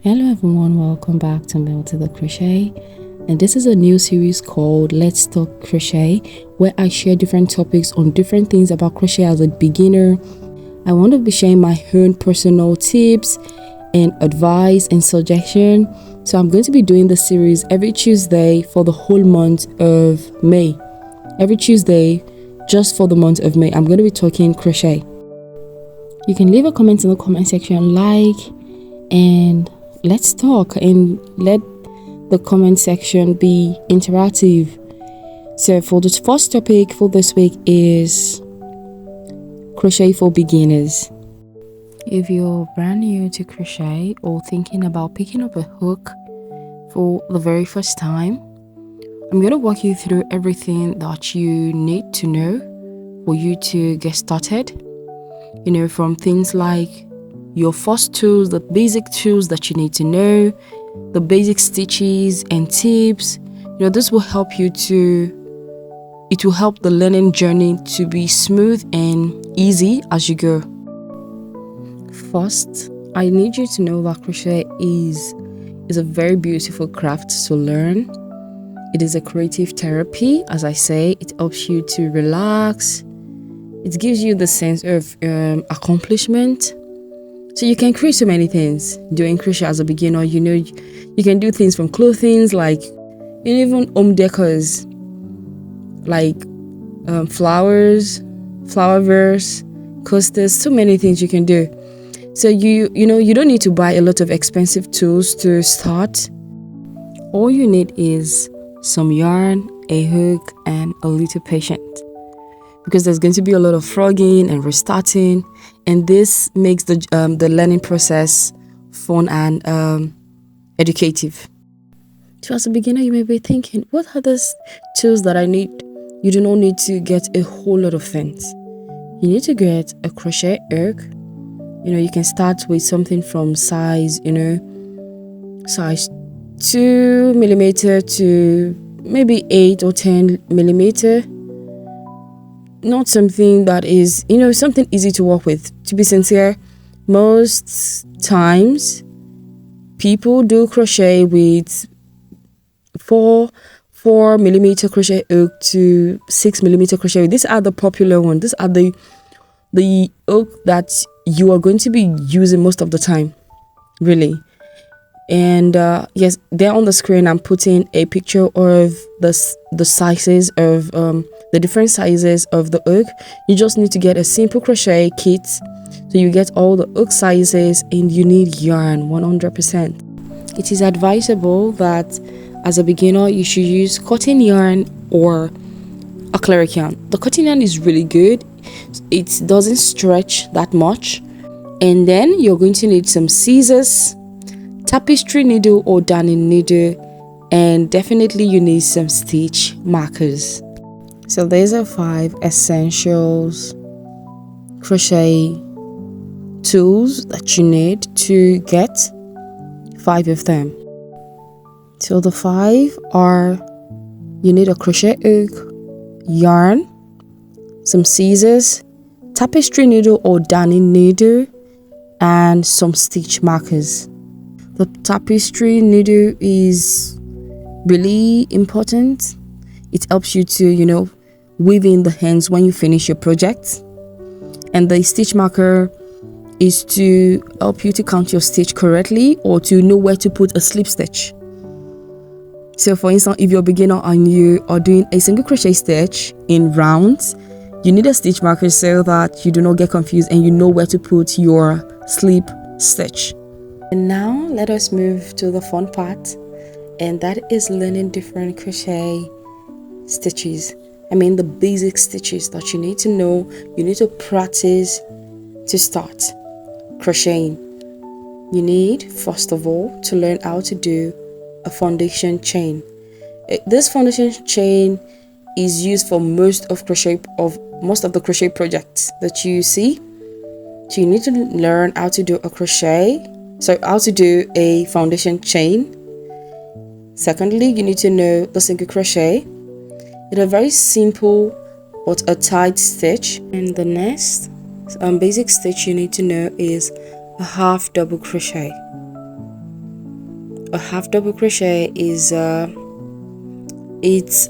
Hello everyone, welcome back to Mel to the Crochet, and this is a new series called Let's Talk Crochet, where I share different topics on different things about crochet as a beginner. I want to be sharing my own personal tips and advice and suggestion. So I'm going to be doing the series every Tuesday for the whole month of May. Every Tuesday, just for the month of May, I'm going to be talking crochet. You can leave a comment in the comment section, and let's talk, and let the comment section be interactive. So for the first topic for this week is crochet for beginners. If you're brand new to crochet or thinking about picking up a hook for the very first time, I'm going to walk you through everything that you need to know for you to get started. From things like your first tools, the basic tools that you need to know, the basic stitches and tips. This will help it will help the learning journey to be smooth and easy as you go. First, I need you to know that crochet is a very beautiful craft to learn. It is a creative therapy. As I say, it helps you to relax. It gives you the sense of accomplishment. So you can create so many things doing crochet as a beginner. You can do things from clothing, like even home decors, like flowers, flower vase, coasters, so many things you can do. So you don't need to buy a lot of expensive tools to start. All you need is some yarn, a hook, and a little patience, because there's going to be a lot of frogging and restarting, and this makes the learning process fun and educative. So as a beginner, you may be thinking, what are the tools that I need? You do not need to get a whole lot of things. You need to get a crochet hook. You can start with something from size 2mm to maybe 8 or 10mm. Not something that is, something easy to work with. To be sincere, most times people do crochet with 4mm crochet hook to 6mm crochet hook. These are the popular ones. These are the hook that you are going to be using most of the time, really. And yes, there on the screen I'm putting a picture of the sizes of the different sizes of the hook. You just need to get a simple crochet kit, so you get all the hook sizes, and you need yarn 100%. It is advisable that as a beginner you should use cotton yarn or acrylic yarn. The cotton yarn is really good. It doesn't stretch that much. And then you're going to need some scissors, tapestry needle or darning needle, and definitely you need some stitch markers. So these are 5 essentials crochet tools that you need to get 5 of them. So the 5 are: you need a crochet hook, yarn, some scissors, tapestry needle or darning needle, and some stitch markers. The tapestry needle is really important. It helps you to, weave in the hands when you finish your project. And the stitch marker is to help you to count your stitch correctly, or to know where to put a slip stitch. So for instance, if you're a beginner and you are doing a single crochet stitch in rounds, you need a stitch marker so that you do not get confused and you know where to put your slip stitch. And now let us move to the fun part, and that is learning different crochet stitches. The basic stitches that you need to know, you need to practice to start crocheting. You need, first of all, to learn how to do a foundation chain. This foundation chain is used for most of the crochet projects that you see. So you need to learn how to do how to do a foundation chain. Secondly, you need to know the single crochet. It's a very simple but a tight stitch. And the next basic stitch you need to know is a half double crochet. A half double crochet is it's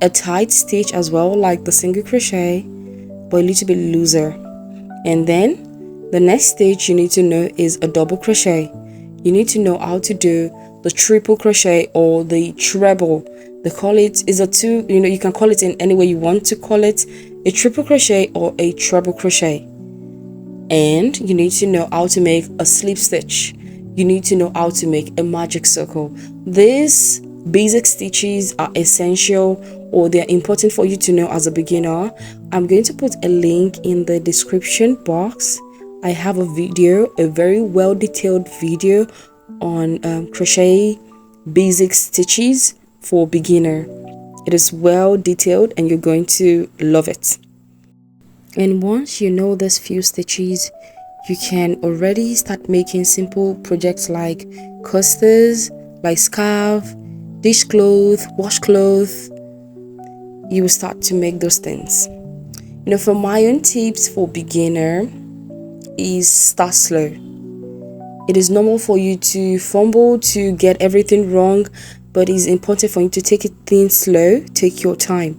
a tight stitch as well, like the single crochet, but a little bit looser. And then the next stitch you need to know is a double crochet. You need to know how to do the triple crochet or the treble. They call it is a two, you can call it in any way you want to call it, a triple crochet or a treble crochet. And you need to know how to make a slip stitch. You need to know how to make a magic circle. These basic stitches are essential, or they're important for you to know as a beginner. I'm going to put a link in the description box. I have a video, a very well detailed video on crochet basic stitches for beginner. It is well detailed and you're going to love it. And once you know these few stitches, you can already start making simple projects like coasters, like scarf, dishcloth, washcloth. You will start to make those things. For my own tips for beginner is start slow. It is normal for you to fumble, to get everything wrong, but it's important for you to take things slow, take your time.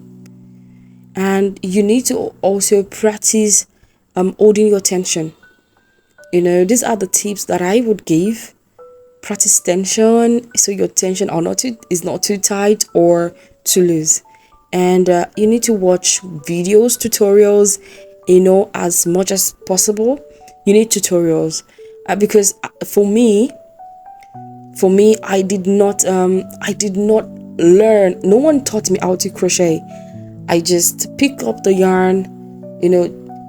And you need to also practice holding your tension. These are the tips that I would give. Practice tension so your tension is not too tight or too loose. And you need to watch videos, tutorials, as much as possible. You need tutorials because for me, I did not learn. No one taught me how to crochet. I just picked up the yarn,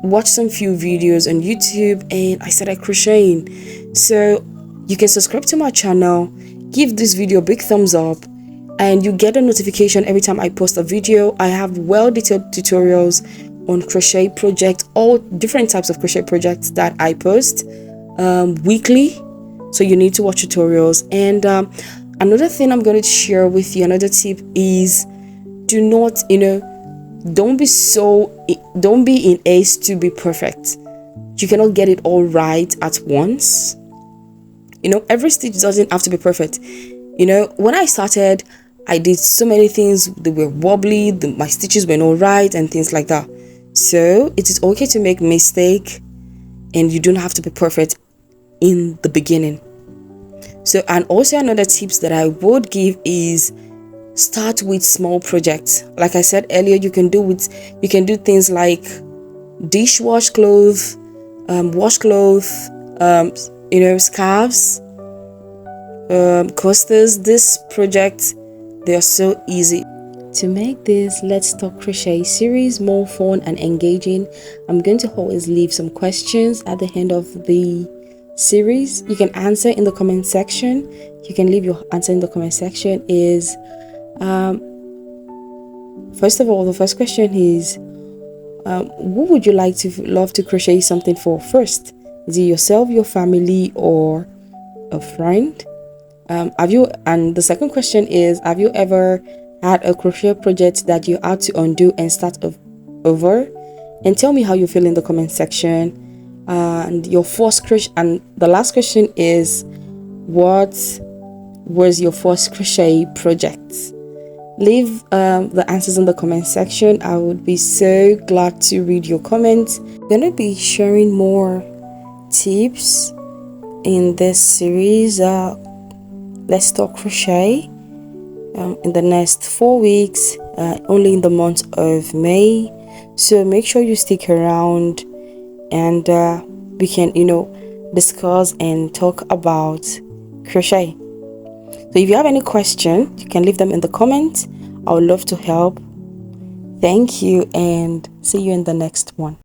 watched some few videos on YouTube, and I started crocheting. So you can subscribe to my channel, give this video a big thumbs up, and you get a notification every time I post a video. I have well detailed tutorials on crochet projects, all different types of crochet projects that I post weekly. So you need to watch tutorials. And another thing I'm going to share with you, another tip is, do not, don't be in haste to be perfect. You cannot get it all right at once. Every stitch doesn't have to be perfect. When I started, I did so many things. They were wobbly, my stitches were not right and things like that. So it is okay to make mistake, and you don't have to be perfect in the beginning. So, and also another tips that I would give is start with small projects. Like I said earlier, you can do things like dishwash clothes, washcloth, scarves, coasters. This project, they are so easy. To make this Let's Talk Crochet series more fun and engaging, I'm going to always leave some questions at the end of the series. You can answer in the comment section. You can leave your answer in the comment section. Is first of all, the first question is, who would you love to crochet something for first? Is it yourself, your family, or a friend? And the second question is, have you ever had a crochet project that you had to undo and start over? And tell me how you feel in the comment section. And your first crochet, and the last question is, what was your first crochet project? Leave the answers in the comment section. I would be so glad to read your comments. I'm gonna be sharing more tips in this series, Let's Talk Crochet, in the next 4 weeks, only in the month of May. So make sure you stick around, and we can discuss and talk about crochet. So if you have any question, you can leave them in the comments. I would love to help. Thank you, and see you in the next one.